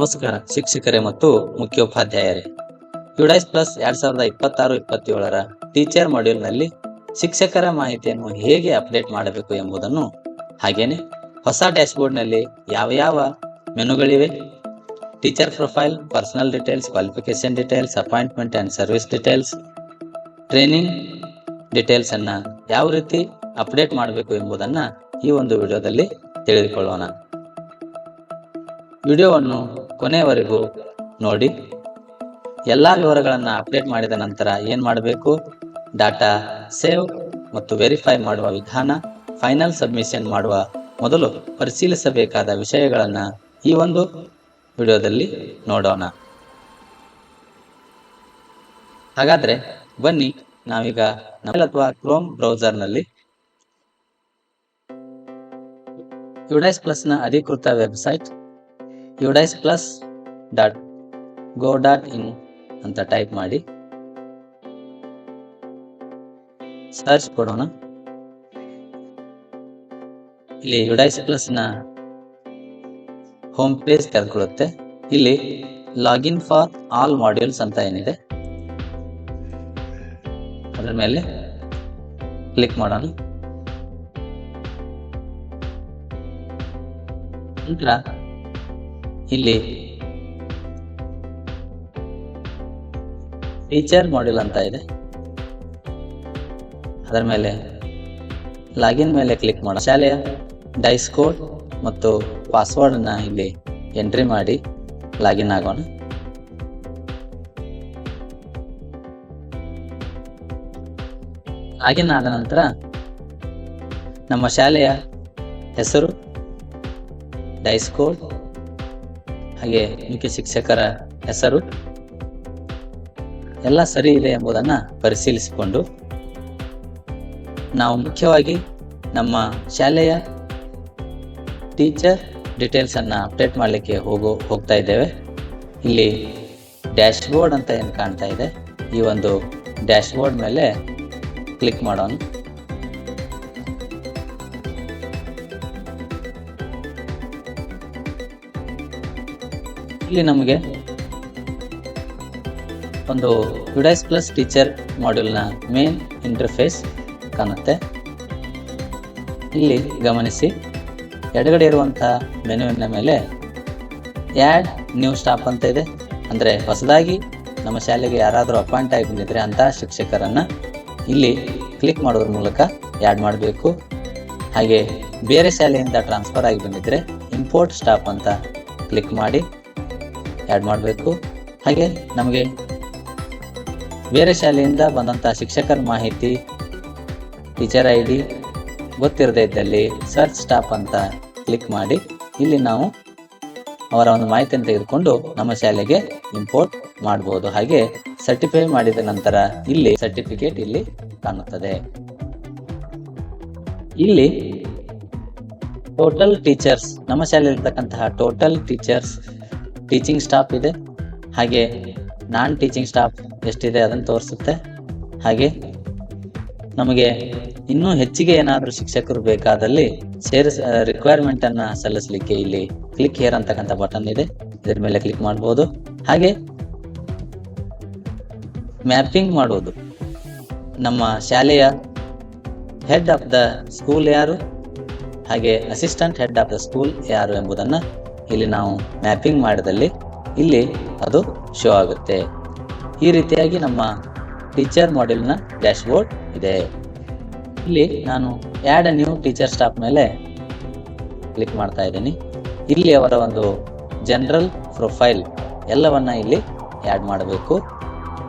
ನಮಸ್ಕಾರ ಶಿಕ್ಷಕರೇ ಮತ್ತು ಮುಖ್ಯೋಪಾಧ್ಯಾಯರೇ. UDISE plus 2026-27ರ teacher ಮಾಡ್ಯೂಲ್ನಲ್ಲಿ ಶಿಕ್ಷಕರ ಮಾಹಿತಿಯನ್ನು ಹೇಗೆ ಅಪ್ಡೇಟ್ ಮಾಡಬೇಕು ಎಂಬುದನ್ನು, ಹಾಗೇನೆ ಹೊಸ ಡ್ಯಾಶ್ಬೋರ್ಡ್ನಲ್ಲಿ ಯಾವ ಮೆನುಗಳಿವೆ, teacher profile, personal details, qualification details, appointment and service details, training details ಅನ್ನ ಯಾವ ರೀತಿ ಅಪ್ಡೇಟ್ ಮಾಡಬೇಕು ಎಂಬುದನ್ನ ಈ ಒಂದು ವಿಡಿಯೋದಲ್ಲಿ ತಿಳಿದುಕೊಳ್ಳೋಣ. ವಿಡಿಯೋವನ್ನು ಕೊನೆಯವರೆಗೂ ನೋಡಿ. ಎಲ್ಲ ವಿವರಗಳನ್ನು ಅಪ್ಡೇಟ್ ಮಾಡಿದ ನಂತರ ಏನು ಮಾಡಬೇಕು, ಡಾಟಾ ಸೇವ್ ಮತ್ತು ವೆರಿಫೈ ಮಾಡುವ ವಿಧಾನ, ಫೈನಲ್ ಸಬ್ಮಿಷನ್ ಮಾಡುವ ಮೊದಲು ಪರಿಶೀಲಿಸಬೇಕಾದ ವಿಷಯಗಳನ್ನು ಈ ಒಂದು ವಿಡಿಯೋದಲ್ಲಿ ನೋಡೋಣ. ಹಾಗಾದ್ರೆ ಬನ್ನಿ, ನಾವೀಗ ಅಥವಾ ಕ್ರೋಮ್ ಬ್ರೌಸರ್ನಲ್ಲಿ ಯುಡೈಸ್ ಪ್ಲಸ್ನ ಅಧಿಕೃತ ವೆಬ್ಸೈಟ್ udisplus.go.in ಅಂತ ಟೈಪ್ ಮಾಡಿ ಸರ್ಚ್ ಕೊಡೋಣ. ಇಲ್ಲಿ ಯುಡೈಸ್ ಪ್ಲಸ್ನ ಹೋಮ್ ಪೇಜ್ ತೆರೆದುಕೊಳ್ಳುತ್ತೆ. ಇಲ್ಲಿ ಲಾಗಿನ್ ಫಾರ್ ಆಲ್ ಮಾಡ್ಯೂಲ್ಸ್ ಅಂತ ಏನಿದೆ ಅದರ ಮೇಲೆ ಕ್ಲಿಕ್ ಮಾಡೋಣ. ನಂತರ ಇಲ್ಲಿ ಟೀಚರ್ ಮಾಡ್ಯೂಲ್ ಅಂತ ಇದೆ, ಅದರ ಮೇಲೆ ಲಾಗಿನ್ ಮೇಲೆ ಕ್ಲಿಕ್ ಮಾಡೋಣ. ಶಾಲೆಯ ಡೈಸ್ ಕೋಡ್ ಮತ್ತು ಪಾಸ್ವರ್ಡ್ ಅನ್ನ ಇಲ್ಲಿ ಎಂಟ್ರಿ ಮಾಡಿ ಲಾಗಿನ್ ಆಗೋಣ. ಲಾಗಿನ್ ಆದ ನಂತರ ನಮ್ಮ ಶಾಲೆಯ ಹೆಸರು, ಡೈಸ್ ಕೋಡ್, ಹಾಗೆ ಮುಖ್ಯ ಶಿಕ್ಷಕರ ಹೆಸರು ಎಲ್ಲ ಸರಿ ಇದೆ ಎಂಬುದನ್ನು ಪರಿಶೀಲಿಸಿಕೊಂಡು ನಾವು ಮುಖ್ಯವಾಗಿ ನಮ್ಮ ಶಾಲೆಯ ಟೀಚರ್ ಡೀಟೇಲ್ಸ್ ಅನ್ನ ಅಪ್ಡೇಟ್ ಮಾಡಲಿಕ್ಕೆ ಹೋಗ್ತಾ ಇದ್ದೇವೆ. ಇಲ್ಲಿ ಡ್ಯಾಶ್ ಬೋರ್ಡ್ ಅಂತ ಏನು ಕಾಣ್ತಾ ಇದೆ, ಈ ಒಂದು ಡ್ಯಾಶ್ ಬೋರ್ಡ್ ಮೇಲೆ ಕ್ಲಿಕ್ ಮಾಡೋಣ. ಇಲ್ಲಿ ನಮಗೆ ಒಂದು ಯುಡೈಸ್ ಪ್ಲಸ್ ಟೀಚರ್ ಮಾಡ್ಯೂಲ್ನ ಮೇನ್ ಇಂಟರ್ಫೇಸ್ ಕಾಣುತ್ತೆ. ಇಲ್ಲಿ ಗಮನಿಸಿ, ಎಡಗಡೆ ಇರುವಂತಹ ಮೆನುವಿನ ಮೇಲೆ ಆ್ಯಡ್ ನ್ಯೂ ಸ್ಟಾಫ್ ಅಂತ ಇದೆ. ಅಂದರೆ ಹೊಸದಾಗಿ ನಮ್ಮ ಶಾಲೆಗೆ ಯಾರಾದರೂ ಅಪಾಯಿಂಟ್ ಆಗಿ ಬಂದಿದ್ರೆ ಅಂತಹ ಶಿಕ್ಷಕರನ್ನು ಇಲ್ಲಿ ಕ್ಲಿಕ್ ಮಾಡೋದ್ರ ಮೂಲಕ ಆ್ಯಡ್ ಮಾಡಬೇಕು. ಹಾಗೆ ಬೇರೆ ಶಾಲೆಯಿಂದ ಟ್ರಾನ್ಸ್ಫರ್ ಆಗಿ ಬಂದಿದ್ರೆ ಇಂಪೋರ್ಟ್ ಸ್ಟಾಫ್ ಅಂತ ಕ್ಲಿಕ್ ಮಾಡಿ ಆ್ಯಡ್ ಮಾಡಬೇಕು. ಹಾಗೆ ನಮಗೆ ಬೇರೆ ಶಾಲೆಯಿಂದ ಬಂದಂಥ ಶಿಕ್ಷಕರ ಮಾಹಿತಿ, ಟೀಚರ್ ID ಗೊತ್ತಿರದೇ ಇದ್ದಲ್ಲಿ ಸರ್ಚ್ ಸ್ಟಾಫ್ ಅಂತ ಕ್ಲಿಕ್ ಮಾಡಿ ಇಲ್ಲಿ ನಾವು ಅವರ ಒಂದು ಮಾಹಿತಿಯನ್ನು ತೆಗೆದುಕೊಂಡು ನಮ್ಮ ಶಾಲೆಗೆ ಇಂಪೋರ್ಟ್ ಮಾಡಬಹುದು. ಹಾಗೆ ಸರ್ಟಿಫೈ ಮಾಡಿದ ನಂತರ ಇಲ್ಲಿ ಸರ್ಟಿಫಿಕೇಟ್ ಇಲ್ಲಿ ಕಾಣುತ್ತದೆ. ಇಲ್ಲಿ ಟೋಟಲ್ ಟೀಚರ್ಸ್, ನಮ್ಮ ಶಾಲೆಯಲ್ಲಿರ್ತಕ್ಕಂತಹ ಟೋಟಲ್ ಟೀಚರ್ಸ್, ಟೀಚಿಂಗ್ ಸ್ಟಾಫ್ ಇದೆ. ಹಾಗೆ ನಾನ್ ಟೀಚಿಂಗ್ ಸ್ಟಾಫ್ ಎಷ್ಟಿದೆ ಅದನ್ನು ತೋರಿಸುತ್ತೆ. ಹಾಗೆ ನಮಗೆ ಇನ್ನೂ ಹೆಚ್ಚಿಗೆ ಏನಾದರೂ ಶಿಕ್ಷಕರು ಬೇಕಾದಲ್ಲಿ ರಿಕ್ವೈರ್ಮೆಂಟ್ ಅನ್ನ ಸಲ್ಲಿಸಲಿಕ್ಕೆ ಇಲ್ಲಿ ಕ್ಲಿಕ್ ಹಿಯರ್ ಅಂತಕ್ಕಂಥ ಬಟನ್ ಇದೆ, ಇದರ ಮೇಲೆ ಕ್ಲಿಕ್ ಮಾಡಬಹುದು. ಹಾಗೆ ಮ್ಯಾಪಿಂಗ್ ಮಾಡುವುದು, ನಮ್ಮ ಶಾಲೆಯ ಹೆಡ್ ಆಫ್ ದ ಸ್ಕೂಲ್ ಯಾರು, ಹಾಗೆ assistant head of the school ಯಾರು ಎಂಬುದನ್ನು ಇಲ್ಲಿ ನಾವು ಮ್ಯಾಪಿಂಗ್ ಮಾಡಿದಲ್ಲಿ ಇಲ್ಲಿ ಅದು ಶೋ ಆಗುತ್ತೆ. ಈ ರೀತಿಯಾಗಿ ನಮ್ಮ ಟೀಚರ್ ಮಾಡ್ಯೂಲ್ನ ಡ್ಯಾಶ್ ಬೋರ್ಡ್ ಇದೆ. ಇಲ್ಲಿ ನಾನು add a new teacher staff ಮೇಲೆ ಕ್ಲಿಕ್ ಮಾಡ್ತಾ ಇದ್ದೀನಿ. ಇಲ್ಲಿ ಅವರ ಒಂದು ಜನರಲ್ ಪ್ರೊಫೈಲ್ ಎಲ್ಲವನ್ನ ಇಲ್ಲಿ ಆ್ಯಡ್ ಮಾಡಬೇಕು.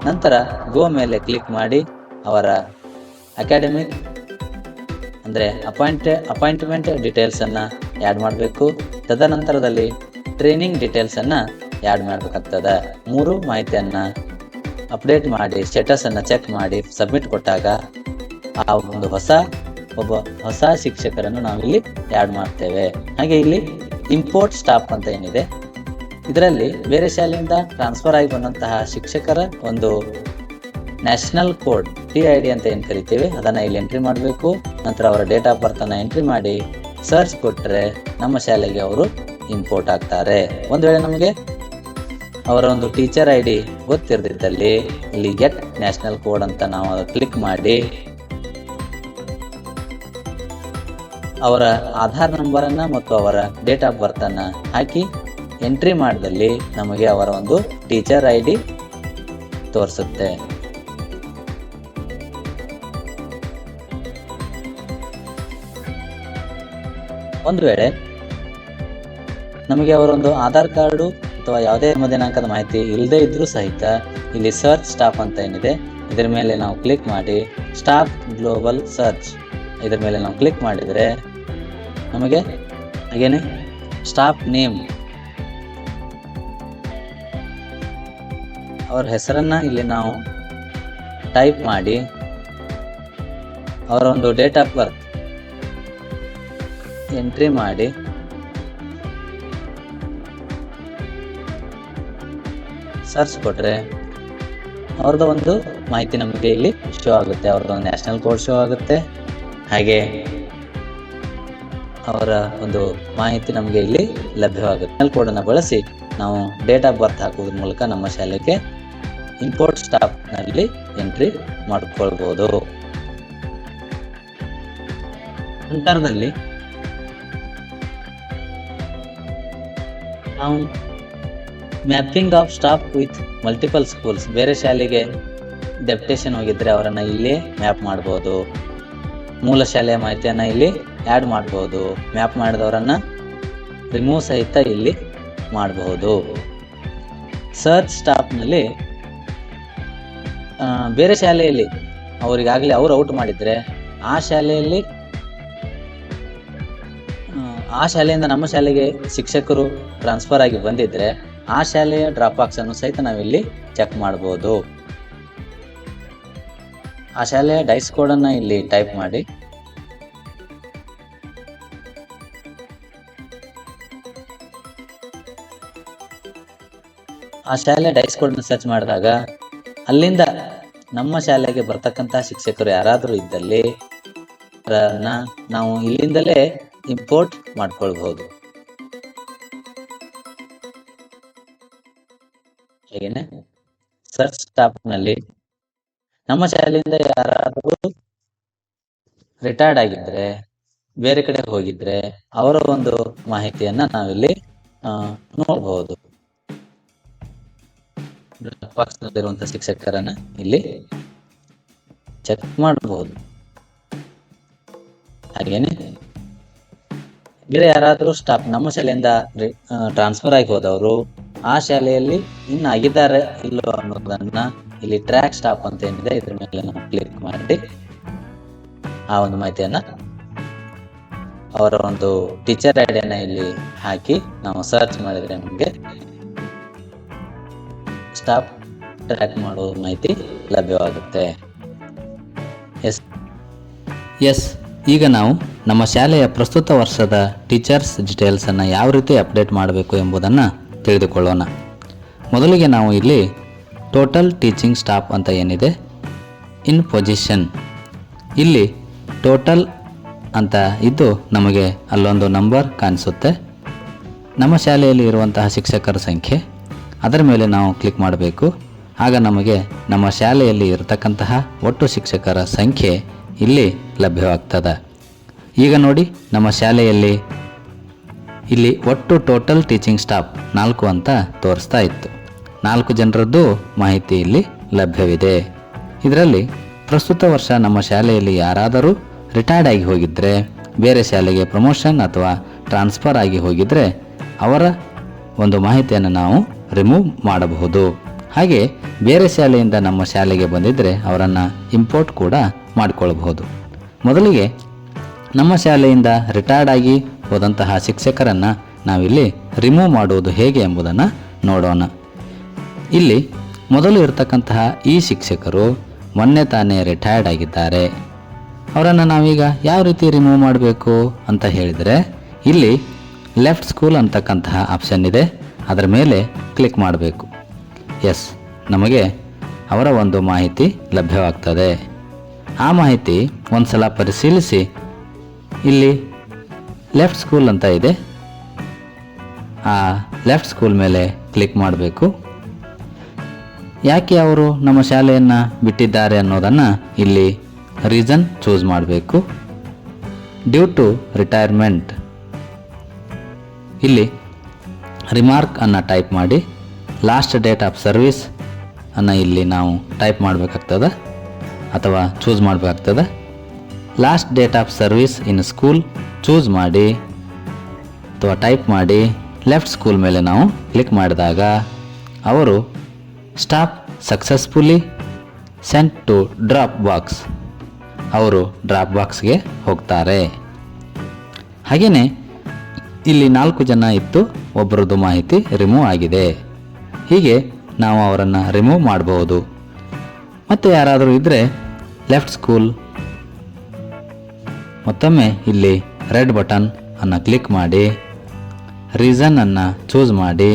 ನಂತರ ಗೋ ಮೇಲೆ ಕ್ಲಿಕ್ ಮಾಡಿ ಅವರ ಅಕಾಡೆಮಿಕ್ ಅಂದರೆ ಅಪಾಯಿಂಟ್ಮೆಂಟ್ ಡೀಟೇಲ್ಸ್ ಅನ್ನ ಆ್ಯಡ್ ಮಾಡಬೇಕು. ತದನಂತರದಲ್ಲಿ ಟ್ರೈನಿಂಗ್ ಡೀಟೇಲ್ಸ್ ಅನ್ನ ಆ್ಯಡ್ ಮಾಡಬೇಕಾಗ್ತದೆ. 3 ಮಾಹಿತಿಯನ್ನ ಅಪ್ಡೇಟ್ ಮಾಡಿ ಸ್ಟೇಟಸ್ ಅನ್ನ ಚೆಕ್ ಮಾಡಿ ಸಬ್ಮಿಟ್ ಕೊಟ್ಟಾಗ ಆ ಒಂದು ಒಬ್ಬ ಹೊಸ ಶಿಕ್ಷಕರನ್ನು ನಾವಿಲ್ಲಿ ಆ್ಯಡ್ ಮಾಡ್ತೇವೆ. ಹಾಗೆ ಇಲ್ಲಿ ಇಂಪೋರ್ಟ್ ಸ್ಟಾಫ್ ಅಂತ ಏನಿದೆ, ಇದರಲ್ಲಿ ಬೇರೆ ಶಾಲೆಯಿಂದ ಟ್ರಾನ್ಸ್ಫರ್ ಆಗಿ ಬಂದಂತಹ ಶಿಕ್ಷಕರ ಒಂದು ನ್ಯಾಷನಲ್ ಕೋಡ್ TID ಅಂತ ಏನು ಕರಿತೀವಿ ಅದನ್ನ ಇಲ್ಲಿ ಎಂಟ್ರಿ ಮಾಡಬೇಕು. ನಂತರ ಅವರ ಡೇಟ್ ಆಫ್ ಬರ್ತ್ ಅನ್ನ ಎಂಟ್ರಿ ಮಾಡಿ ಸರ್ಚ್ ಕೊಟ್ಟರೆ ನಮ್ಮ ಶಾಲೆಗೆ ಅವರು ಇಂಪೋರ್ಟ್ ಆಗ್ತಾರೆ. ಒಂದು ವೇಳೆ ನಮಗೆ ಅವರ ಒಂದು ಟೀಚರ್ ಐ ಡಿ ಗೊತ್ತಿರದಿದ್ದಲ್ಲಿ ಇಲ್ಲಿ ಗೆಟ್ ನ್ಯಾಷನಲ್ ಕೋಡ್ ಅಂತ ನಾವು ಕ್ಲಿಕ್ ಮಾಡಿ ಅವರ ಆಧಾರ್ ನಂಬರನ್ನು ಮತ್ತು ಅವರ ಡೇಟ್ ಆಫ್ ಬರ್ತನ್ನು ಹಾಕಿ ಎಂಟ್ರಿ ಮಾಡಿದಲ್ಲಿ ನಮಗೆ ಅವರ ಒಂದು ಟೀಚರ್ ಐ ಡಿ ತೋರಿಸುತ್ತೆ. ಒಂದು ವೇಳೆ ನಮಗೆ ಅವರೊಂದು ಆಧಾರ್ ಕಾರ್ಡು ಅಥವಾ ಯಾವುದೇ ದಿನಾಂಕದ ಮಾಹಿತಿ ಇಲ್ಲದೇ ಇದ್ರೂ ಸಹಿತ ಇಲ್ಲಿ ಸರ್ಚ್ ಸ್ಟಾಫ್ ಅಂತ ಏನಿದೆ ಇದರ ಮೇಲೆ ನಾವು ಕ್ಲಿಕ್ ಮಾಡಿ ಸ್ಟಾಫ್ ಗ್ಲೋಬಲ್ ಸರ್ಚ್ ಇದರ ಮೇಲೆ ನಾವು ಕ್ಲಿಕ್ ಮಾಡಿದರೆ ನಮಗೆ ಹಾಗೇನೆ ಸ್ಟಾಫ್ ನೇಮ್ ಅವರ ಹೆಸರನ್ನು ಇಲ್ಲಿ ನಾವು ಟೈಪ್ ಮಾಡಿ ಅವರ ಒಂದು ಡೇಟ್ ಆಫ್ ಬರ್ತ್ ಎಂಟ್ರಿ ಮಾಡಿ ಸರ್ಚ್ ಕೊಟ್ಟರೆ ಅವ್ರದ್ದು ಒಂದು ಮಾಹಿತಿ ನಮಗೆ ಇಲ್ಲಿ ಶೋ ಆಗುತ್ತೆ. ಅವ್ರದ್ದು ಒಂದು ನ್ಯಾಷನಲ್ ಕೋಡ್ ಶೋ ಆಗುತ್ತೆ. ಹಾಗೆ ಅವರ ಒಂದು ಮಾಹಿತಿ ನಮಗೆ ಇಲ್ಲಿ ಲಭ್ಯವಾಗುತ್ತೆ. ನ್ಯಾಷನಲ್ ಕೋಡನ್ನು ಬಳಸಿ ನಾವು ಡೇಟ್ ಆಫ್ ಬರ್ತ್ ಹಾಕುವುದ್ರ ಮೂಲಕ ನಮ್ಮ ಶಾಲೆಗೆ ಇಂಪೋರ್ಟ್ ಸ್ಟಾಫ್ನಲ್ಲಿ ಎಂಟ್ರಿ ಮಾಡಿಕೊಳ್ಬೋದು. ನಂತರದಲ್ಲಿ ನಾವು mapping of staff with multiple schools, ಬೇರೆ ಶಾಲೆಗೆ ಡೆಪ್ಯುಟೇಷನ್ ಹೋಗಿದ್ರೆ ಅವರನ್ನು ಇಲ್ಲಿ ಮ್ಯಾಪ್ ಮಾಡ್ಬೋದು. ಮೂಲ ಶಾಲೆಯ ಮಾಹಿತಿಯನ್ನು ಇಲ್ಲಿ ಆ್ಯಡ್ ಮಾಡ್ಬೋದು. ಮ್ಯಾಪ್ ಮಾಡಿದವರನ್ನು ರಿಮೂವ್ ಸಹಿತ ಇಲ್ಲಿ ಮಾಡಬಹುದು. ಸರ್ಚ್ ಸ್ಟಾಫ್ನಲ್ಲಿ ಬೇರೆ ಶಾಲೆಯಲ್ಲಿ ಅವರಿಗಾಗಲೇ ಅವರು ಔಟ್ ಮಾಡಿದರೆ ಆ ಶಾಲೆಯಿಂದ ನಮ್ಮ ಶಾಲೆಗೆ ಶಿಕ್ಷಕರು ಟ್ರಾನ್ಸ್ಫರ್ ಆಗಿ ಬಂದಿದ್ರೆ ಆ ಶಾಲೆಯ ಡ್ರಾಪ್ ಬಾಕ್ಸ್ ಅನ್ನು ಸಹಿತ ನಾವಿಲ್ಲಿ ಚೆಕ್ ಮಾಡಬಹುದು. ಆ ಶಾಲೆಯ ಡೈಸ್ ಕೋಡನ್ನು ಇಲ್ಲಿ ಟೈಪ್ ಮಾಡಿ ಆ ಶಾಲೆಯ ಡೈಸ್ ಕೋಡನ್ನು ಸರ್ಚ್ ಮಾಡಿದಾಗ ಅಲ್ಲಿಂದ ನಮ್ಮ ಶಾಲೆಗೆ ಬರ್ತಕ್ಕಂಥ ಶಿಕ್ಷಕರು ಯಾರಾದರೂ ಇದ್ದಲ್ಲಿ ನಾವು ಇಲ್ಲಿಂದಲೇ ಇಂಪೋರ್ಟ್ ಮಾಡ್ಕೊಳ್ಬಹುದು. ಹಾಗೇನೆ ಸರ್ಚ್ ಸ್ಟಾಫ್ನಲ್ಲಿ ನಮ್ಮ ಶಾಲೆಯಿಂದ ಯಾರಾದರೂ ರಿಟೈರ್ಡ್ ಆಗಿದ್ರೆ ಬೇರೆ ಕಡೆ ಹೋಗಿದ್ರೆ ಅವರ ಒಂದು ಮಾಹಿತಿಯನ್ನ ನಾವಿಲ್ಲಿ ನೋಡಬಹುದು. ಡ್ರಾಪ್ ಬಾಕ್ಸ್ ನಲ್ಲಿರುವಂತಹ ಶಿಕ್ಷಕರನ್ನ ಇಲ್ಲಿ ಚೆಕ್ ಮಾಡಬಹುದು. ಹಾಗೇನೆ ಬೇರೆ ಯಾರಾದರೂ ಸ್ಟಾಫ್ ನಮ್ಮ ಶಾಲೆಯಿಂದ ಟ್ರಾನ್ಸ್ಫರ್ ಆಗಿ ಹೋದವರು ಆ ಶಾಲೆಯಲ್ಲಿ ಇನ್ನು ಆಗಿದ್ದಾರೆ ಇಲ್ಲೋ ಅನ್ನೋದನ್ನ ಇಲ್ಲಿ ಟ್ರ್ಯಾಕ್ ಸ್ಟಾಫ್ ಅಂತ ಏನಿದೆ ಇದ್ರ ಮೇಲೆ ನಾವು ಕ್ಲಿಕ್ ಮಾಡಿ ಆ ಒಂದು ಮಾಹಿತಿಯನ್ನ ಅವರ ಒಂದು ಟೀಚರ್ ಐಡಿಯನ್ನ ಇಲ್ಲಿ ಹಾಕಿ ನಾವು ಸರ್ಚ್ ಮಾಡಿದ್ರೆ ನಮಗೆ ಸ್ಟಾಫ್ ಟ್ರ್ಯಾಕ್ ಮಾಡೋ ಮಾಹಿತಿ ಲಭ್ಯವಾಗುತ್ತೆ. ಎಸ್, ಈಗ ನಾವು ನಮ್ಮ ಶಾಲೆಯ ಪ್ರಸ್ತುತ ವರ್ಷದ ಟೀಚರ್ಸ್ ಡೀಟೇಲ್ಸನ್ನು ಯಾವ ರೀತಿ ಅಪ್ಡೇಟ್ ಮಾಡಬೇಕು ಎಂಬುದನ್ನು ತಿಳಿದುಕೊಳ್ಳೋಣ. ಮೊದಲಿಗೆ ನಾವು ಇಲ್ಲಿ ಟೋಟಲ್ ಟೀಚಿಂಗ್ ಸ್ಟಾಫ್ ಅಂತ ಏನಿದೆ ಇನ್ ಪೊಸಿಷನ್, ಇಲ್ಲಿ ಟೋಟಲ್ ಅಂತ ಇದ್ದು ನಮಗೆ ಅಲ್ಲೊಂದು ನಂಬರ್ ಕಾಣಿಸುತ್ತೆ. ನಮ್ಮ ಶಾಲೆಯಲ್ಲಿ ಇರುವಂತಹ ಶಿಕ್ಷಕರ ಸಂಖ್ಯೆ ಅದರ ಮೇಲೆ ನಾವು ಕ್ಲಿಕ್ ಮಾಡಬೇಕು. ಆಗ ನಮಗೆ ನಮ್ಮ ಶಾಲೆಯಲ್ಲಿ ಇರತಕ್ಕಂತಹ ಒಟ್ಟು ಶಿಕ್ಷಕರ ಸಂಖ್ಯೆ ಇಲ್ಲಿ ಲಭ್ಯವಾಗ್ತದೆ. ಈಗ ನೋಡಿ, ನಮ್ಮ ಶಾಲೆಯಲ್ಲಿ ಇಲ್ಲಿ ಒಟ್ಟು ಟೋಟಲ್ ಟೀಚಿಂಗ್ ಸ್ಟಾಫ್ 4 ಅಂತ ತೋರಿಸ್ತಾ ಇತ್ತು. 4 ಜನರದ್ದು ಮಾಹಿತಿ ಇಲ್ಲಿ ಲಭ್ಯವಿದೆ. ಇದರಲ್ಲಿ ಪ್ರಸ್ತುತ ವರ್ಷ ನಮ್ಮ ಶಾಲೆಯಲ್ಲಿ ಯಾರಾದರೂ ರಿಟೈರ್ಡ್ ಆಗಿ ಹೋಗಿದ್ದರೆ, ಬೇರೆ ಶಾಲೆಗೆ ಪ್ರಮೋಷನ್ ಅಥವಾ ಟ್ರಾನ್ಸ್ಫರ್ ಆಗಿ ಹೋಗಿದ್ದರೆ ಅವರ ಒಂದು ಮಾಹಿತಿಯನ್ನು ನಾವು ರಿಮೂವ್ ಮಾಡಬಹುದು. ಹಾಗೆ ಬೇರೆ ಶಾಲೆಯಿಂದ ನಮ್ಮ ಶಾಲೆಗೆ ಬಂದಿದ್ದರೆ ಅವರನ್ನು ಇಂಪೋರ್ಟ್ ಕೂಡ ಮಾಡಿಕೊಳ್ಳಬಹುದು. ಮೊದಲಿಗೆ ನಮ್ಮ ಶಾಲೆಯಿಂದ ರಿಟೈರ್ಡ್ ಆಗಿ ಹೋದಂತಹ ಶಿಕ್ಷಕರನ್ನು ನಾವಿಲ್ಲಿ ರಿಮೂವ್ ಮಾಡುವುದು ಹೇಗೆ ಎಂಬುದನ್ನು ನೋಡೋಣ. ಇಲ್ಲಿ ಮೊದಲು ಇರತಕ್ಕಂತಹ ಈ ಶಿಕ್ಷಕರು ಮೊನ್ನೆ ತಾನೇ ರಿಟೈರ್ಡ್ ಆಗಿದ್ದಾರೆ. ಅವರನ್ನು ನಾವೀಗ ಯಾವ ರೀತಿ ರಿಮೂವ್ ಮಾಡಬೇಕು ಅಂತ ಹೇಳಿದರೆ, ಇಲ್ಲಿ ಲೆಫ್ಟ್ ಸ್ಕೂಲ್ ಅಂತಕ್ಕಂತಹ ಆಪ್ಷನ್ ಇದೆ, ಅದರ ಮೇಲೆ ಕ್ಲಿಕ್ ಮಾಡಬೇಕು. ಎಸ್, ನಮಗೆ ಅವರ ಒಂದು ಮಾಹಿತಿ ಲಭ್ಯವಾಗ್ತದೆ. ಆ ಮಾಹಿತಿ ಒಂದು ಸಲ ಪರಿಶೀಲಿಸಿ ಇಲ್ಲಿ ಲೆಫ್ಟ್ ಸ್ಕೂಲ್ ಅಂತ ಇದೆ, ಆ ಲೆಫ್ಟ್ ಸ್ಕೂಲ್ ಮೇಲೆ ಕ್ಲಿಕ್ ಮಾಡಬೇಕು. ಯಾಕೆ ಅವರು ನಮ್ಮ ಶಾಲೆಯನ್ನು ಬಿಟ್ಟಿದ್ದಾರೆ ಅನ್ನೋದನ್ನು ಇಲ್ಲಿ ರೀಸನ್ ಚೂಸ್ ಮಾಡಬೇಕು. ಡ್ಯೂ ಟು ರಿಟೈರ್ಮೆಂಟ್ ಇಲ್ಲಿ ರಿಮಾರ್ಕ್ ಅನ್ನು ಟೈಪ್ ಮಾಡಿ ಲಾಸ್ಟ್ ಡೇಟ್ ಆಫ್ ಸರ್ವಿಸ್ ಅನ್ನು ಇಲ್ಲಿ ನಾವು ಟೈಪ್ ಮಾಡಬೇಕಾಗ್ತದೆ ಅಥವಾ ಚೂಸ್ ಮಾಡಬೇಕಾಗ್ತದೆ. Last date of service in school choose ಮಾಡಿ ಅಥವಾ ಟೈಪ್ ಮಾಡಿ ಲೆಫ್ಟ್ ಸ್ಕೂಲ್ ಮೇಲೆ ನಾವು ಕ್ಲಿಕ್ ಮಾಡಿದಾಗ ಅವರು stop successfully sent to drop box, ಅವರು ಡ್ರಾಪ್ ಬಾಕ್ಸ್ಗೆ ಹೋಗ್ತಾರೆ. ಹಾಗೆಯೇ ಇಲ್ಲಿ 4 ಜನ ಇತ್ತು, ಒಬ್ಬರದ್ದು ಮಾಹಿತಿ ರಿಮೂವ್ ಆಗಿದೆ. ಹೀಗೆ ನಾವು ಅವರನ್ನು ರಿಮೂವ್ ಮಾಡಬಹುದು. ಮತ್ತು ಯಾರಾದರೂ ಇದ್ದರೆ ಲೆಫ್ಟ್ ಸ್ಕೂಲ್ ಮತ್ತೊಮ್ಮೆ ಇಲ್ಲಿ ರೆಡ್ ಬಟನ್ ಅನ್ನು ಕ್ಲಿಕ್ ಮಾಡಿ ರೀಸನ್ ಅನ್ನು ಚೂಸ್ ಮಾಡಿ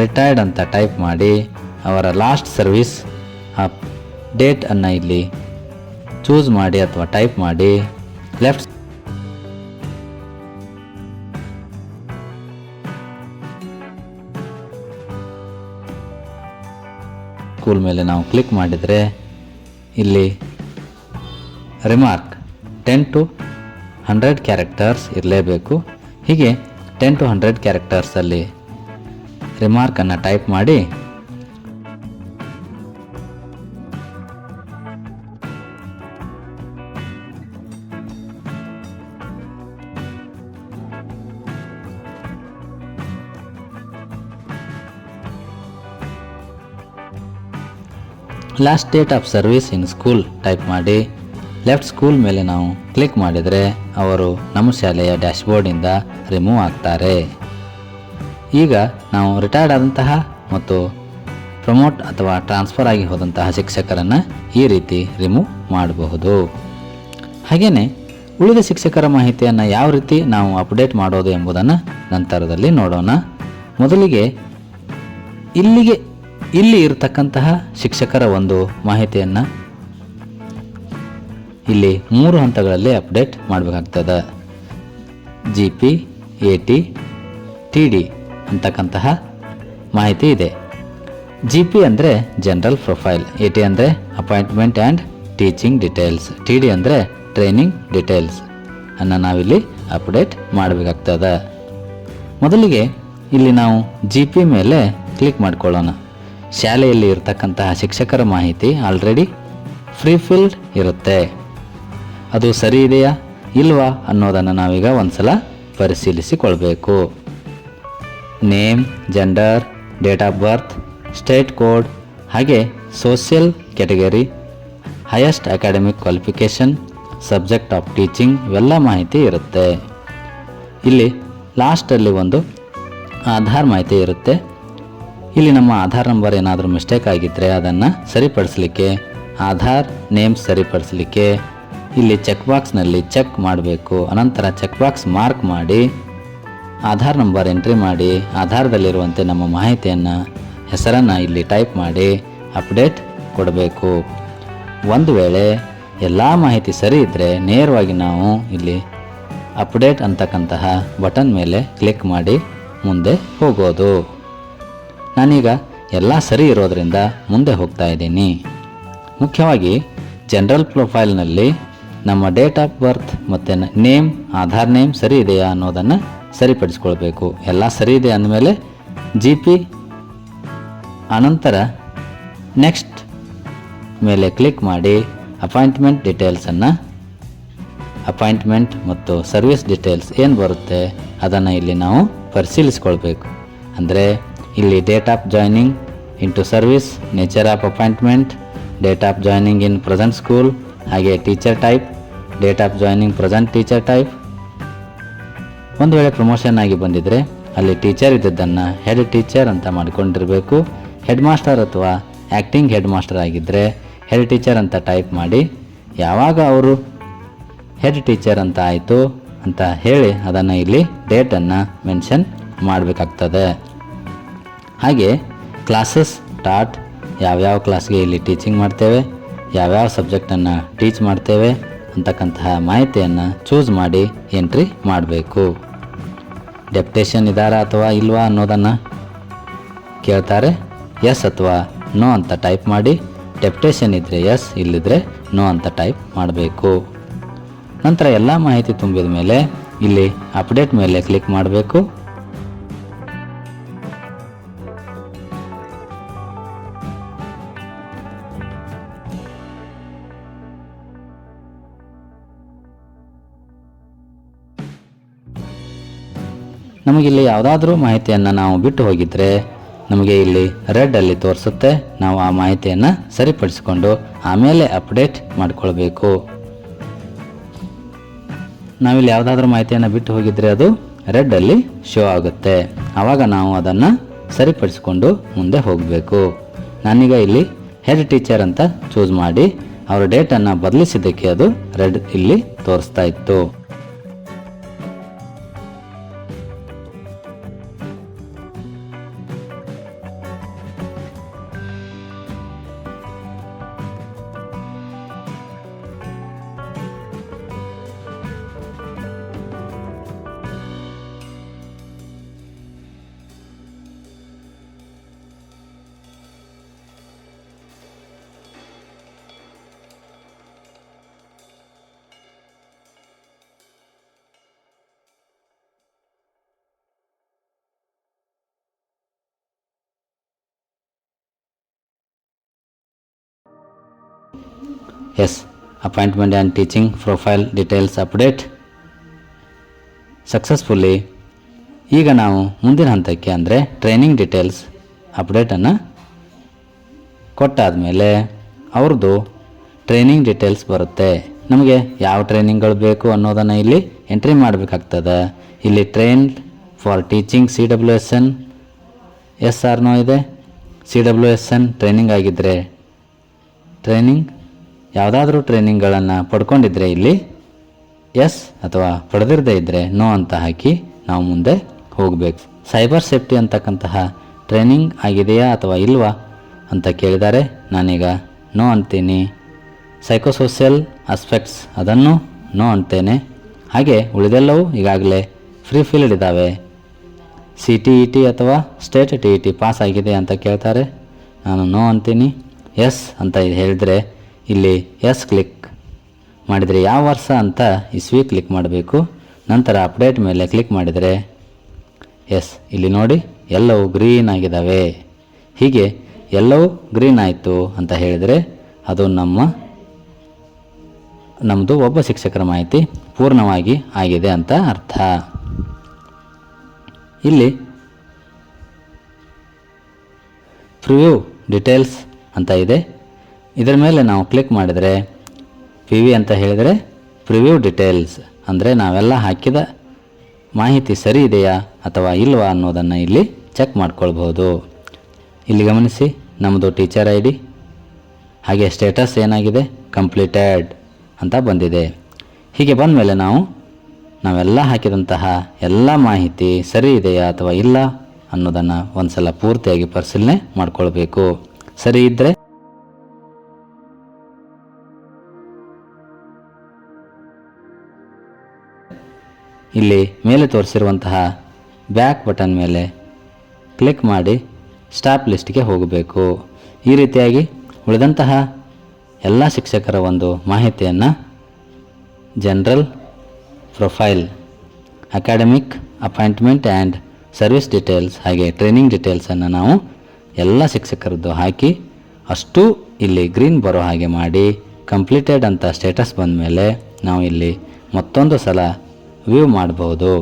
ರಿಟೈರ್ಡ್ ಅಂತ ಟೈಪ್ ಮಾಡಿ ಅವರ ಲಾಸ್ಟ್ ಸರ್ವಿಸ್ ಡೇಟ್ ಅನ್ನು ಇಲ್ಲಿ ಚೂಸ್ ಮಾಡಿ ಅಥವಾ ಟೈಪ್ ಮಾಡಿ ಲೆಫ್ಟ್ ಸ್ಕೂಲ್ ಮೇಲೆ ನಾವು ಕ್ಲಿಕ್ ಮಾಡಿದರೆ ಇಲ್ಲಿ ರಿಮಾರ್ಕ್ 10 to 100 ಕ್ಯಾರೆಕ್ಟರ್ಸ್ ಇರಲೇಬೇಕು. ಹೀಗೆ 10 to 100 ಕ್ಯಾರೆಕ್ಟರ್ಸಲ್ಲಿ ರಿಮಾರ್ಕನ್ನು ಟೈಪ್ ಮಾಡಿ last date of service in school type ಮಾಡಿ ಲೆಫ್ಟ್ ಸ್ಕೂಲ್ ಮೇಲೆ ನಾವು ಕ್ಲಿಕ್ ಮಾಡಿದರೆ ಅವರು ನಮ್ಮ ಶಾಲೆಯ ಡ್ಯಾಶ್ಬೋರ್ಡಿಂದ ರಿಮೂವ್ ಆಗ್ತಾರೆ. ಈಗ ನಾವು ರಿಟೈರ್ಡ್ ಆದಂತಹ ಮತ್ತು ಪ್ರಮೋಟ್ ಅಥವಾ ಟ್ರಾನ್ಸ್ಫರ್ ಆಗಿ ಹೋದಂತಹ ಶಿಕ್ಷಕರನ್ನು ಈ ರೀತಿ ರಿಮೂವ್ ಮಾಡಬಹುದು. ಹಾಗೆಯೇ ಉಳಿದ ಶಿಕ್ಷಕರ ಮಾಹಿತಿಯನ್ನು ಯಾವ ರೀತಿ ನಾವು ಅಪ್ಡೇಟ್ ಮಾಡೋದು ಎಂಬುದನ್ನು ನಂತರದಲ್ಲಿ ನೋಡೋಣ. ಮೊದಲಿಗೆ ಇಲ್ಲಿ ಇರತಕ್ಕಂತಹ ಶಿಕ್ಷಕರ ಒಂದು ಮಾಹಿತಿಯನ್ನು ಇಲ್ಲಿ 3 ಹಂತಗಳಲ್ಲಿ ಅಪ್ಡೇಟ್ ಮಾಡಬೇಕಾಗ್ತದೆ. GP, AT, TD ಅಂತಕ್ಕಂತಹ ಮಾಹಿತಿ ಇದೆ. GP ಅಂದರೆ ಜನರಲ್ ಪ್ರೊಫೈಲ್, AT ಅಂದರೆ appointment and teaching details, TD ಅಂದರೆ ಟ್ರೈನಿಂಗ್ ಡೀಟೇಲ್ಸ್ ಅನ್ನು ನಾವಿಲ್ಲಿ ಅಪ್ಡೇಟ್ ಮಾಡಬೇಕಾಗ್ತದೆ. ಮೊದಲಿಗೆ ಇಲ್ಲಿ ನಾವು GP ಮೇಲೆ ಕ್ಲಿಕ್ ಮಾಡಿಕೊಳ್ಳೋಣ. ಶಾಲೆಯಲ್ಲಿ ಇರತಕ್ಕಂತಹ ಶಿಕ್ಷಕರ ಮಾಹಿತಿ ಆಲ್ರೆಡಿ ಫ್ರೀ ಫಿಲ್ಡ್ ಇರುತ್ತೆ. ಅದು ಸರಿ ಇದೆಯಾ ಇಲ್ವಾ ಅನ್ನೋದನ್ನು ನಾವೀಗ ಒಂದ್ಸಲ ಪರಿಶೀಲಿಸಿಕೊಳ್ಬೇಕು. Name, gender, date of birth, state code, ಹಾಗೆ social category, highest academic qualification, subject of teaching ಇವೆಲ್ಲ ಮಾಹಿತಿ ಇರುತ್ತೆ. ಇಲ್ಲಿ ಲಾಸ್ಟಲ್ಲಿ ಒಂದು ಆಧಾರ್ ಮಾಹಿತಿ ಇರುತ್ತೆ. ಇಲ್ಲಿ ನಮ್ಮ ಆಧಾರ್ ನಂಬರ್ ಏನಾದರೂ ಮಿಸ್ಟೇಕ್ ಆಗಿದ್ದರೆ ಅದನ್ನು ಸರಿಪಡಿಸಲಿಕ್ಕೆ ಆಧಾರ್ ನೇಮ್ ಸರಿಪಡಿಸಲಿಕ್ಕೆ ಇಲ್ಲಿ ಚೆಕ್ ಬಾಕ್ಸ್ನಲ್ಲಿ ಚೆಕ್ ಮಾಡಬೇಕು. ಅನಂತರ ಚೆಕ್ ಬಾಕ್ಸ್ ಮಾರ್ಕ್ ಮಾಡಿ ಆಧಾರ್ ನಂಬರ್ ಎಂಟ್ರಿ ಮಾಡಿ ಆಧಾರದಲ್ಲಿರುವಂತೆ ನಮ್ಮ ಮಾಹಿತಿಯನ್ನು ಹೆಸರನ್ನು ಇಲ್ಲಿ ಟೈಪ್ ಮಾಡಿ ಅಪ್ಡೇಟ್ ಕೊಡಬೇಕು. ಒಂದು ವೇಳೆ ಎಲ್ಲ ಮಾಹಿತಿ ಸರಿ ಇದ್ದರೆ ನೇರವಾಗಿ ನಾವು ಇಲ್ಲಿ ಅಪ್ಡೇಟ್ ಅಂತಕ್ಕಂತಹ ಬಟನ್ ಮೇಲೆ ಕ್ಲಿಕ್ ಮಾಡಿ ಮುಂದೆ ಹೋಗೋದು. ನಾನೀಗ ಎಲ್ಲ ಸರಿ ಇರೋದರಿಂದ ಮುಂದೆ ಹೋಗ್ತಾ ಇದ್ದೀನಿ. ಮುಖ್ಯವಾಗಿ ಜನರಲ್ ಪ್ರೊಫೈಲ್ನಲ್ಲಿ ನಮ್ಮ ಡೇಟ್ ಆಫ್ ಬರ್ತ್ ಮತ್ತು ನೇಮ್, ಆಧಾರ್ ನೇಮ್ ಸರಿ ಇದೆಯಾ ಅನ್ನೋದನ್ನು ಸರಿಪಡಿಸ್ಕೊಳ್ಬೇಕು. ಎಲ್ಲ ಸರಿ ಇದೆ ಅಂದಮೇಲೆ GP ಅನಂತರ ನೆಕ್ಸ್ಟ್ ಮೇಲೆ ಕ್ಲಿಕ್ ಮಾಡಿ ಅಪಾಯಿಂಟ್ಮೆಂಟ್ ಡೀಟೇಲ್ಸನ್ನು ಅಪಾಯಿಂಟ್ಮೆಂಟ್ ಮತ್ತು ಸರ್ವಿಸ್ ಡೀಟೇಲ್ಸ್ ಏನು ಬರುತ್ತೆ ಅದನ್ನು ಇಲ್ಲಿ ನಾವು ಪರಿಶೀಲಿಸ್ಕೊಳ್ಬೇಕು. ಅಂದರೆ ಇಲ್ಲಿ date of joining into service, nature of appointment, date of joining in present school, ಹಾಗೆ teacher type, date of joining present teacher type. ಒಂದು ವೇಳೆ ಪ್ರಮೋಷನ್ ಆಗಿ ಬಂದಿದ್ದರೆ ಅಲ್ಲಿ ಟೀಚರ್ ಇದ್ದದ್ದನ್ನು ಹೆಡ್ ಟೀಚರ್ ಅಂತ ಮಾಡಿಕೊಂಡಿರಬೇಕು. ಹೆಡ್ ಮಾಸ್ಟರ್ ಅಥವಾ ಆ್ಯಕ್ಟಿಂಗ್ ಹೆಡ್ ಮಾಸ್ಟರ್ ಆಗಿದ್ದರೆ ಹೆಡ್ ಟೀಚರ್ ಅಂತ ಟೈಪ್ ಮಾಡಿ ಯಾವಾಗ ಅವರು ಹೆಡ್ ಟೀಚರ್ ಅಂತ ಆಯಿತು ಅಂತ ಹೇಳಿ ಅದನ್ನು ಇಲ್ಲಿ ಡೇಟನ್ನು ಮೆನ್ಷನ್ ಮಾಡಬೇಕಾಗ್ತದೆ. ಹಾಗೆ ಕ್ಲಾಸಸ್ ಸ್ಟಾರ್ಟ್, ಯಾವ್ಯಾವ ಕ್ಲಾಸ್ಗೆ ಇಲ್ಲಿ ಟೀಚಿಂಗ್ ಮಾಡ್ತೇವೆ, ಯಾವ್ಯಾವ ಸಬ್ಜೆಕ್ಟನ್ನು ಟೀಚ್ ಮಾಡ್ತೇವೆ ಅಂತಕ್ಕಂತಹ ಮಾಹಿತಿಯನ್ನು ಚೂಸ್ ಮಾಡಿ ಎಂಟ್ರಿ ಮಾಡಬೇಕು. ಡೆಪ್ಯುಟೇಷನ್ ಇದ್ದಾರಾ ಅಥವಾ ಇಲ್ವಾ ಅನ್ನೋದನ್ನು ಕೇಳ್ತಾರೆ. ಎಸ್ ಅಥವಾ ನೋ ಅಂತ ಟೈಪ್ ಮಾಡಿ, ಡೆಪ್ಯುಟೇಷನ್ ಇದ್ದರೆ ಎಸ್, ಇಲ್ಲಿದ್ರೆ ನೋ ಅಂತ ಟೈಪ್ ಮಾಡಬೇಕು. ನಂತರ ಎಲ್ಲ ಮಾಹಿತಿ ತುಂಬಿದ ಮೇಲೆ ಇಲ್ಲಿ ಅಪ್ಡೇಟ್ ಮೇಲೆ ಕ್ಲಿಕ್ ಮಾಡಬೇಕು. ನಮಗಿಲ್ಲಿ ಯಾವುದಾದ್ರೂ ಮಾಹಿತಿಯನ್ನು ನಾವು ಬಿಟ್ಟು ಹೋಗಿದ್ರೆ ನಮಗೆ ಇಲ್ಲಿ ರೆಡ್ಡಲ್ಲಿ ತೋರಿಸುತ್ತೆ. ನಾವು ಆ ಮಾಹಿತಿಯನ್ನು ಸರಿಪಡಿಸಿಕೊಂಡು ಆಮೇಲೆ ಅಪ್ಡೇಟ್ ಮಾಡಿಕೊಳ್ಬೇಕು. ನಾವಿಲ್ಲಿ ಯಾವುದಾದ್ರೂ ಮಾಹಿತಿಯನ್ನು ಬಿಟ್ಟು ಹೋಗಿದ್ರೆ ಅದು ರೆಡ್ಡಲ್ಲಿ ಶೋ ಆಗುತ್ತೆ. ಆವಾಗ ನಾವು ಅದನ್ನು ಸರಿಪಡಿಸಿಕೊಂಡು ಮುಂದೆ ಹೋಗಬೇಕು. ನಾನೀಗ ಇಲ್ಲಿ ಹೆಡ್ ಟೀಚರ್ ಅಂತ ಚೂಸ್ ಮಾಡಿ ಅವರ ಡೇಟನ್ನು ಬದಲಿಸಿದ್ದಕ್ಕೆ ಅದು ರೆಡ್ ಇಲ್ಲಿ ತೋರಿಸ್ತಾ ಇತ್ತು. Yes, appointment and teaching profile details update successfully. ಈಗ ನಾವು ಮುಂದಿನ ಹಂತಕ್ಕೆ ಅಂದರೆ ಟ್ರೈನಿಂಗ್ ಡೀಟೇಲ್ಸ್ ಅಪ್ಡೇಟನ್ನು ಕೊಟ್ಟಾದ ಮೇಲೆ ಅವ್ರದ್ದು ಟ್ರೈನಿಂಗ್ ಡೀಟೇಲ್ಸ್ ಬರುತ್ತೆ. ನಮಗೆ ಯಾವ ಟ್ರೈನಿಂಗ್ಗಳು ಬೇಕು ಅನ್ನೋದನ್ನು ಇಲ್ಲಿ ಎಂಟ್ರಿ ಮಾಡಬೇಕಾಗ್ತದೆ. ಇಲ್ಲಿ trained for teaching CWSN yes or no ಇದೆ. CWSN ಟ್ರೈನಿಂಗ್ ಆಗಿದ್ದರೆ ಟ್ರೈನಿಂಗ್, ಯಾವುದಾದ್ರೂ ಟ್ರೈನಿಂಗ್ಗಳನ್ನು ಪಡ್ಕೊಂಡಿದ್ರೆ ಇಲ್ಲಿ ಎಸ್ ಅಥವಾ ಪಡೆದಿರದೇ ಇದ್ದರೆ ನೋ ಅಂತ ಹಾಕಿ ನಾವು ಮುಂದೆ ಹೋಗಬೇಕು. ಸೈಬರ್ ಸೇಫ್ಟಿ ಅಂತಕ್ಕಂತಹ ಟ್ರೈನಿಂಗ್ ಆಗಿದೆಯಾ ಅಥವಾ ಇಲ್ವಾ ಅಂತ ಕೇಳಿದ್ದಾರೆ. ನಾನೀಗ ನೋ ಅಂತೀನಿ. ಸೈಕೋಸೋಷಿಯಲ್ ಆಸ್ಪೆಕ್ಟ್ಸ್ ಅದನ್ನು ನೋ ಅಂತೇನೆ. ಹಾಗೆ ಉಳಿದೆಲ್ಲವೂ ಈಗಾಗಲೇ ಫ್ರೀ ಫೀಲ್ಡ್ ಇದ್ದಾವೆ. CTET ಅಥವಾ ಸ್ಟೇಟ್ TET ಪಾಸ್ ಆಗಿದೆ ಅಂತ ಕೇಳ್ತಾರೆ. ನಾನು ನೋ ಅಂತೀನಿ. ಎಸ್ ಅಂತ ಹೇಳಿದರೆ ಇಲ್ಲಿ ಎಸ್ ಕ್ಲಿಕ್ ಮಾಡಿದರೆ ಯಾವ ವರ್ಷ ಅಂತ ಇಸ್ವಿ ಕ್ಲಿಕ್ ಮಾಡಬೇಕು. ನಂತರ ಅಪ್ಡೇಟ್ ಮೇಲೆ ಕ್ಲಿಕ್ ಮಾಡಿದರೆ ಎಸ್, ಇಲ್ಲಿ ನೋಡಿ ಎಲ್ಲವೂ ಗ್ರೀನ್ ಆಗಿದ್ದಾವೆ. ಹೀಗೆ ಎಲ್ಲವೂ ಗ್ರೀನ್ ಆಯಿತು ಅಂತ ಹೇಳಿದರೆ ಅದು ನಮ್ಮದು ಒಬ್ಬ ಶಿಕ್ಷಕರ ಮಾಹಿತಿ ಪೂರ್ಣವಾಗಿ ಆಗಿದೆ ಅಂತ ಅರ್ಥ. ಇಲ್ಲಿ ಪ್ರಿವ್ಯೂ ಡೀಟೇಲ್ಸ್ ಅಂತ ಇದೆ. ಇದರ ಮೇಲೆ ನಾವು ಕ್ಲಿಕ್ ಮಾಡಿದರೆ PV ಅಂತ ಹೇಳಿದರೆ ಪ್ರಿವ್ಯೂ ಡೀಟೇಲ್ಸ್ ಅಂದರೆ ನಾವೆಲ್ಲ ಹಾಕಿದ ಮಾಹಿತಿ ಸರಿ ಇದೆಯಾ ಅಥವಾ ಇಲ್ವಾ ಅನ್ನೋದನ್ನು ಇಲ್ಲಿ ಚೆಕ್ ಮಾಡ್ಕೊಳ್ಬೋದು. ಇಲ್ಲಿ ಗಮನಿಸಿ, ನಮ್ಮದು ಟೀಚರ್ ID ಹಾಗೆ ಸ್ಟೇಟಸ್ ಏನಾಗಿದೆ, ಕಂಪ್ಲೀಟೆಡ್ ಅಂತ ಬಂದಿದೆ. ಹೀಗೆ ಬಂದ ಮೇಲೆ ನಾವೆಲ್ಲ ಹಾಕಿದಂತಹ ಎಲ್ಲ ಮಾಹಿತಿ ಸರಿ ಇದೆಯಾ ಅಥವಾ ಇಲ್ಲ ಅನ್ನೋದನ್ನು ಒಂದು ಸಲ ಪೂರ್ತಿಯಾಗಿ ಪರಿಶೀಲನೆ ಮಾಡಿಕೊಳ್ಬೇಕು. ಸರಿ ಇದ್ದರೆ ಇಲ್ಲಿ ಮೇಲೆ ತೋರಿಸಿರುವಂತಹ ಬ್ಯಾಕ್ ಬಟನ್ ಮೇಲೆ ಕ್ಲಿಕ್ ಮಾಡಿ ಸ್ಟಾಪ್ ಲಿಸ್ಟ್ಗೆ ಹೋಗಬೇಕು. ಈ ರೀತಿಯಾಗಿ ಉಳಿದಂತಹ ಎಲ್ಲ ಶಿಕ್ಷಕರ ಒಂದು ಮಾಹಿತಿಯನ್ನು general profile, academic, appointment and service details ಹಾಗೆ ಟ್ರೈನಿಂಗ್ ಡೀಟೇಲ್ಸನ್ನು ನಾವು ಎಲ್ಲ ಶಿಕ್ಷಕರದ್ದು ಹಾಕಿ ಅಷ್ಟು ಇಲ್ಲಿ ಗ್ರೀನ್ ಬರೋ ಹಾಗೆ ಮಾಡಿ ಕಂಪ್ಲೀಟೆಡ್ ಅಂತ ಸ್ಟೇಟಸ್ ಬಂದ ಮೇಲೆ ನಾವು ಇಲ್ಲಿ ಮತ್ತೊಂದು ಸಲ ವ್ಯೂ ಮಾಡಬಹುದು.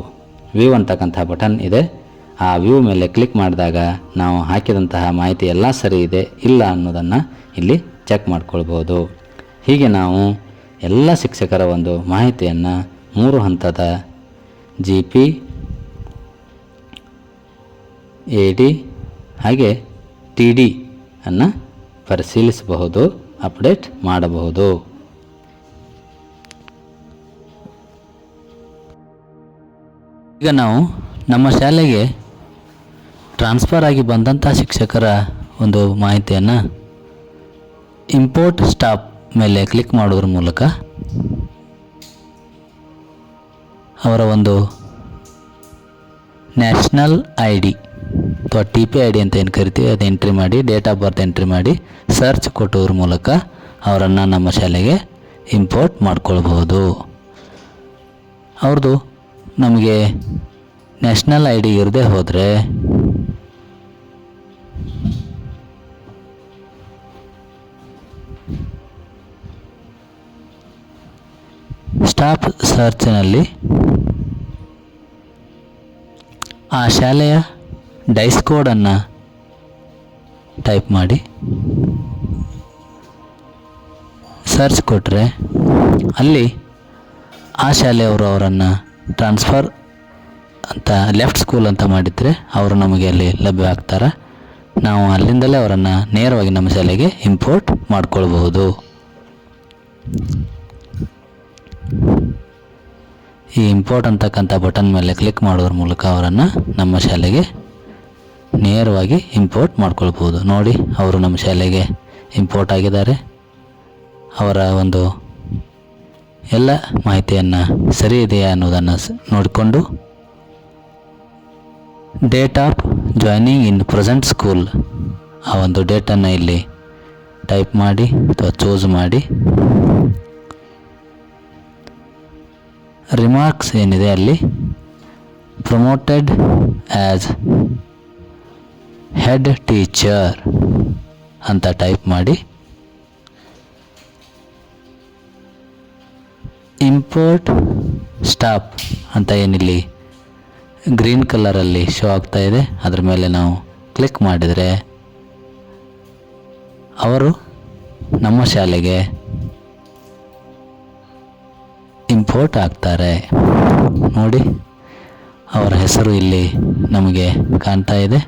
ವ್ಯೂ ಅಂತಕ್ಕಂಥ ಬಟನ್ ಇದೆ. ಆ ವ್ಯೂ ಮೇಲೆ ಕ್ಲಿಕ್ ಮಾಡಿದಾಗ ನಾವು ಹಾಕಿದಂತಹ ಮಾಹಿತಿ ಎಲ್ಲ ಸರಿ ಇದೆ ಇಲ್ಲ ಅನ್ನೋದನ್ನು ಇಲ್ಲಿ ಚೆಕ್ ಮಾಡ್ಕೊಳ್ಬೋದು. ಹೀಗೆ ನಾವು ಎಲ್ಲ ಶಿಕ್ಷಕರ ಒಂದು ಮಾಹಿತಿಯನ್ನು 3 ಹಂತದ GP, AD ಹಾಗೆ TD ಅನ್ನು ಪರಿಶೀಲಿಸಬಹುದು, ಅಪ್ಡೇಟ್ ಮಾಡಬಹುದು. ಈಗ ನಾವು ನಮ್ಮ ಶಾಲೆಗೆ ಟ್ರಾನ್ಸ್ಫರ್ ಆಗಿ ಬಂದಂಥ ಶಿಕ್ಷಕರ ಒಂದು ಮಾಹಿತಿಯನ್ನು ಇಂಪೋರ್ಟ್ ಸ್ಟಾಫ್ ಮೇಲೆ ಕ್ಲಿಕ್ ಮಾಡೋದ್ರ ಮೂಲಕ ಅವರ ಒಂದು ನ್ಯಾಷನಲ್ ID ಅಥವಾ ಟಿ ಪಿ ಐ ಡಿ ಅಂತ ಏನು ಕರಿತೀವಿ ಅದು ಎಂಟ್ರಿ ಮಾಡಿ, ಡೇಟ್ ಆಫ್ ಬರ್ತ್ ಎಂಟ್ರಿ ಮಾಡಿ ಸರ್ಚ್ ಕೊಟ್ಟೋದ್ರ ಮೂಲಕ ಅವರನ್ನು ನಮ್ಮ ಶಾಲೆಗೆ ಇಂಪೋರ್ಟ್ ಮಾಡ್ಕೊಳ್ಬೋದು. ಅವ್ರದ್ದು ನಮಗೆ ನ್ಯಾಷನಲ್ ಐ ಡಿ ಇರದೇ ಹೋದರೆ ಸ್ಟಾಫ್ ಸರ್ಚ್ನಲ್ಲಿ ಆ ಶಾಲೆಯ ಡೈಸ್ ಕೋಡನ್ನು ಟೈಪ್ ಮಾಡಿ ಸರ್ಚ್ ಕೊಟ್ಟರೆ ಅಲ್ಲಿ ಆ ಶಾಲೆಯವರು ಅವರನ್ನು ಟ್ರಾನ್ಸ್ಫರ್ ಅಂತ ಲೆಫ್ಟ್ ಸ್ಕೂಲ್ ಅಂತ ಮಾಡಿದರೆ ಅವರು ನಮಗೆ ಅಲ್ಲಿ ಲಭ್ಯ ಆಗ್ತಾರೆ. ನಾವು ಅಲ್ಲಿಂದಲೇ ಅವರನ್ನು ನೇರವಾಗಿ ನಮ್ಮ ಶಾಲೆಗೆ ಇಂಪೋರ್ಟ್ ಮಾಡ್ಕೊಳ್ಬಹುದು. ಈ ಇಂಪೋರ್ಟ್ ಅಂತಕ್ಕಂಥ ಬಟನ್ ಮೇಲೆ ಕ್ಲಿಕ್ ಮಾಡೋದ್ರ ಮೂಲಕ ಅವರನ್ನು ನಮ್ಮ ಶಾಲೆಗೆ ನೇರವಾಗಿ ಇಂಪೋರ್ಟ್ ಮಾಡ್ಕೊಳ್ಬೋದು. ನೋಡಿ, ಅವರು ನಮ್ಮ ಶಾಲೆಗೆ ಇಂಪೋರ್ಟ್ ಆಗಿದ್ದಾರೆ. ಅವರ ಒಂದು ಎಲ್ಲ ಮಾಹಿತಿಯನ್ನು ಸರಿ ಇದೆಯಾ ಅನ್ನೋದನ್ನು ನೋಡಿಕೊಂಡು date of joining in present school ಆ ಒಂದು ಡೇಟನ್ನು ಇಲ್ಲಿ ಟೈಪ್ ಮಾಡಿ ಅಥವಾ ಚೂಸ್ ಮಾಡಿ, ರಿಮಾರ್ಕ್ಸ್ ಏನಿದೆ ಅಲ್ಲಿ ಪ್ರಮೋಟೆಡ್ ಆ್ಯಸ್ ಹೆಡ್ ಟೀಚರ್ ಅಂತ ಟೈಪ್ ಮಾಡಿ ಇಂಪೋರ್ಟ್ ಸ್ಟಾಫ್ ಅಂತ ಏನಿಲ್ಲಿ ಗ್ರೀನ್ ಕಲರಲ್ಲಿ ಶೋ ಆಗ್ತಾ ಇದೆ ಅದರ ಮೇಲೆ ನಾವು ಕ್ಲಿಕ್ ಮಾಡಿದರೆ ಅವರು ನಮ್ಮ ಶಾಲೆಗೆ ಇಂಪೋರ್ಟ್ ಆಗ್ತಾರೆ. ನೋಡಿ, ಅವರ ಹೆಸರು ಇಲ್ಲಿ ನಮಗೆ ಕಾಣ್ತಾ ಇದೆ.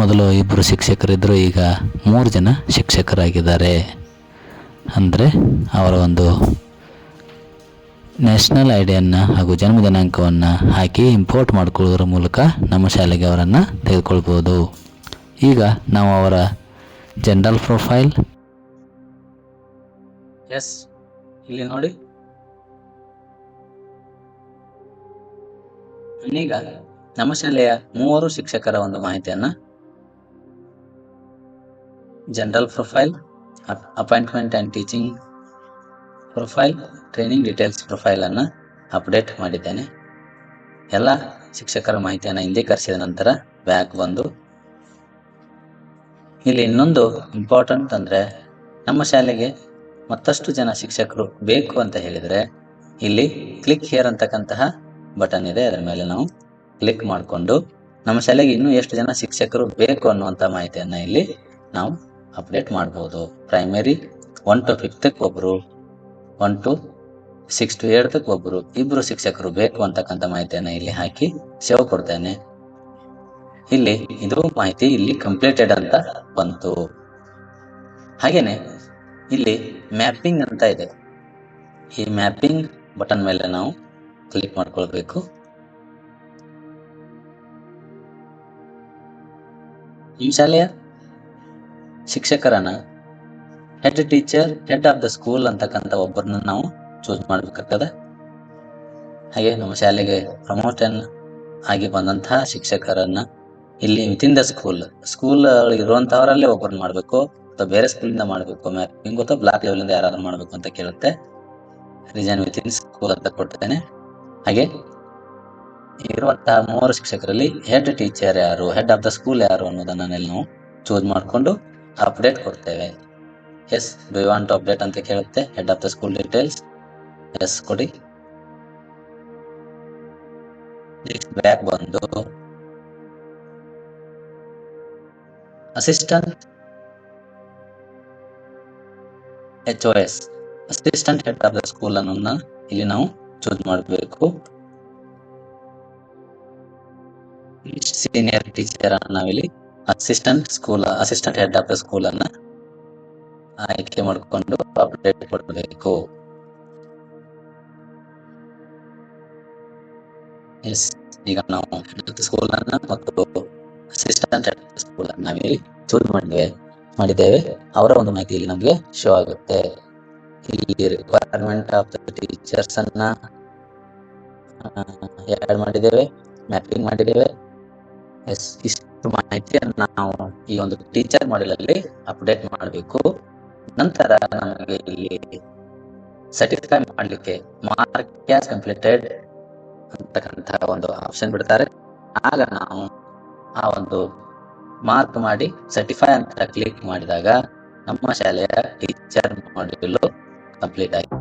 ಮೊದಲು 2 ಶಿಕ್ಷಕರಿದ್ದರು, ಈಗ 3 ಜನ ಶಿಕ್ಷಕರಾಗಿದ್ದಾರೆ. ಅಂದರೆ ಅವರ ಒಂದು ನ್ಯಾಷನಲ್ ಐ ಡಿಯನ್ನು ಹಾಗೂ ಜನ್ಮ ದಿನಾಂಕವನ್ನು ಹಾಕಿ ಇಂಪೋರ್ಟ್ ಮಾಡಿಕೊಳ್ಳೋದ್ರ ಮೂಲಕ ನಮ್ಮ ಶಾಲೆಗೆ ಅವರನ್ನು ತೆಗೆದುಕೊಳ್ಬೋದು. ಈಗ ನಾವು ಅವರ ಜನರಲ್ ಪ್ರೊಫೈಲ್ ಇಲ್ಲಿ ನೋಡಿ, ಈಗ ನಮ್ಮ ಶಾಲೆಯ 3 ಶಿಕ್ಷಕರ ಒಂದು ಮಾಹಿತಿಯನ್ನ general profile, appointment and teaching profile, training details profile ಅನ್ನು ಅಪ್ಡೇಟ್ ಮಾಡಿದ್ದೇನೆ. ಎಲ್ಲ ಶಿಕ್ಷಕರ ಮಾಹಿತಿಯನ್ನು ಇಂದೀಕರಿಸಿದ ನಂತರ ಬ್ಯಾಕ್ ಬಂದು ಇಲ್ಲಿ ಇನ್ನೊಂದು ಇಂಪಾರ್ಟೆಂಟ್ ಅಂದರೆ, ನಮ್ಮ ಶಾಲೆಗೆ ಮತ್ತಷ್ಟು ಜನ ಶಿಕ್ಷಕರು ಬೇಕು ಅಂತ ಹೇಳಿದರೆ ಇಲ್ಲಿ ಕ್ಲಿಕ್ ಹಿಯರ್ ಅಂತಕ್ಕಂತಹ ಬಟನ್ ಇದೆ. ಅದರ ಮೇಲೆ ನಾವು ಕ್ಲಿಕ್ ಮಾಡಿಕೊಂಡು ನಮ್ಮ ಶಾಲೆಗೆ ಇನ್ನೂ ಎಷ್ಟು ಜನ ಶಿಕ್ಷಕರು ಬೇಕು ಅನ್ನುವಂಥ ಮಾಹಿತಿಯನ್ನು ಇಲ್ಲಿ ನಾವು ಅಪ್ಡೇಟ್ ಮಾಡ್ಬೋದು. ಪ್ರೈಮರಿ 1 to 5th ಒಬ್ಬರು, 1 to 6 to 8th ಒಬ್ಬರು, 2 ಶಿಕ್ಷಕರು ಬೇಕು ಅಂತಕ್ಕಂಥ ಮಾಹಿತಿಯನ್ನು ಇಲ್ಲಿ ಹಾಕಿ ಸೇವ್ ಕೊಡ್ತೇನೆ. ಇಲ್ಲಿ ಇದು ಮಾಹಿತಿ ಇಲ್ಲಿ ಕಂಪ್ಲೀಟೆಡ್ ಅಂತ ಬಂತು. ಹಾಗೇನೆ ಇಲ್ಲಿ ಮ್ಯಾಪಿಂಗ್ ಅಂತ ಇದೆ. ಈ ಮ್ಯಾಪಿಂಗ್ ಬಟನ್ ಮೇಲೆ ನಾವು ಕ್ಲಿಕ್ ಮಾಡ್ಕೊಳ್ಬೇಕು. ಈ ಶಾಲೆಯ ಶಿಕ್ಷಕರನ್ನ head teacher, head of the school ಅಂತಕ್ಕಂಥ ಒಬ್ಬರನ್ನ ನಾವು ಚೂಸ್ ಮಾಡ್ಬೇಕಾಗ್ತದೆ. ಹಾಗೆ ನಮ್ಮ ಶಾಲೆಗೆ ಪ್ರಮೋಷನ್ ಆಗಿ ಬಂದಂತಹ ಶಿಕ್ಷಕರನ್ನ ಇಲ್ಲಿ ವಿತಿನ್ ದ ಸ್ಕೂಲ್ ಇರುವಂತಹವರಲ್ಲೇ ಒಬ್ಬರನ್ನ ಮಾಡಬೇಕು ಅಥವಾ ಬೇರೆ ಸ್ಕೂಲಿಂದ ಮಾಡಬೇಕು, ಮ್ಯಾಪಿಂಗ್ ಅಥವಾ ಬ್ಲಾಕ್ ಲೆವೆಲ್ ಇಂದ ಯಾರಾದ್ರೂ ಮಾಡಬೇಕು ಅಂತ ಕೇಳುತ್ತೆ. ರೀಜನ್ ವಿತಿನ್ ಸ್ಕೂಲ್ ಅಂತ ಕೊಡ್ತೇನೆ. ಹಾಗೆ ಇರುವಂತಹ 3 ಶಿಕ್ಷಕರಲ್ಲಿ ಹೆಡ್ ಟೀಚರ್ ಯಾರು, ಹೆಡ್ ಆಫ್ ದ ಸ್ಕೂಲ್ ಯಾರು ಅನ್ನೋದನ್ನ ನಾವು ಚೂಸ್ ಮಾಡಿಕೊಂಡು ಅಪ್ಡೇಟ್ ಕೊಡ್ತೇವೆ. Yes, do you want to update ಅಂತ ಕೇಳುತ್ತೆ. Head of the school details yes ಕೊಡಿ. ಬ್ಯಾಕ್ ಬಂದು assistant HOS, assistant head of the school ಅನ್ನೋದನ್ನ ಇಲ್ಲಿ ನಾವು ಚೂಸ್ ಮಾಡಬೇಕು. ಸೀನಿಯರ್ ಟೀಚರ್ ನಾವಿಲ್ಲಿ assistant head of the school ಅನ್ನ ಆಯ್ಕೆ ಮಾಡಿಕೊಂಡು ಅಪ್ಡೇಟ್ ಕೊಡಬೇಕು. ಎಸ್, ಈಗ ನಾವು ಹೆಡ್ ಆಫ್ ದ ಸ್ಕೂಲ್ ಅನ್ನ ಮತ್ತು assistant head of the school ಅನ್ನ ನಾವಿಲ್ಲಿ ಚೂಸ್ ಮಾಡಿದ್ದೇವೆ. ಅವರ ಒಂದು ಮಾಹಿತಿ ಇಲ್ಲಿ ನಮಗೆ ಶೋ ಆಗುತ್ತೆ. ಇಲ್ಲಿ ರಿಕ್ವೈರ್ಮೆಂಟ್ ಆಫ್ ದ ಟೀಚರ್ಸ್ ಅನ್ನ ಆಡ್ ಮಾಡಿದ್ದೇವೆ, ಮ್ಯಾಪಿಂಗ್ ಮಾಡಿದ್ದೇವೆ. ಎಸ್, ಇಷ್ಟು ಮಾಹಿತಿಯನ್ನು ನಾವು ಈ ಒಂದು ಟೀಚರ್ ಮಾಡ್ಯೂಲ್ ಅಲ್ಲಿ ಅಪ್ಡೇಟ್ ಮಾಡಬೇಕು. ನಂತರ ನಮಗೆ ಇಲ್ಲಿ ಸರ್ಟಿಫೈ ಮಾಡಲಿಕ್ಕೆ ಮಾರ್ಕ್ ಆಸ್ ಕಂಪ್ಲೀಟೆಡ್ ಅಂತಕ್ಕಂಥ ಒಂದು ಆಪ್ಷನ್ ಬಿಡ್ತಾರೆ. ಆಗ ನಾವು ಆ ಒಂದು ಮಾರ್ಕ್ ಮಾಡಿ ಸರ್ಟಿಫೈ ಅಂತ ಕ್ಲಿಕ್ ಮಾಡಿದಾಗ ನಮ್ಮ ಶಾಲೆಯ ಟೀಚರ್ ಮಾಡ್ಯೂಲ್ ಕಂಪ್ಲೀಟ್ ಆಗಿದೆ.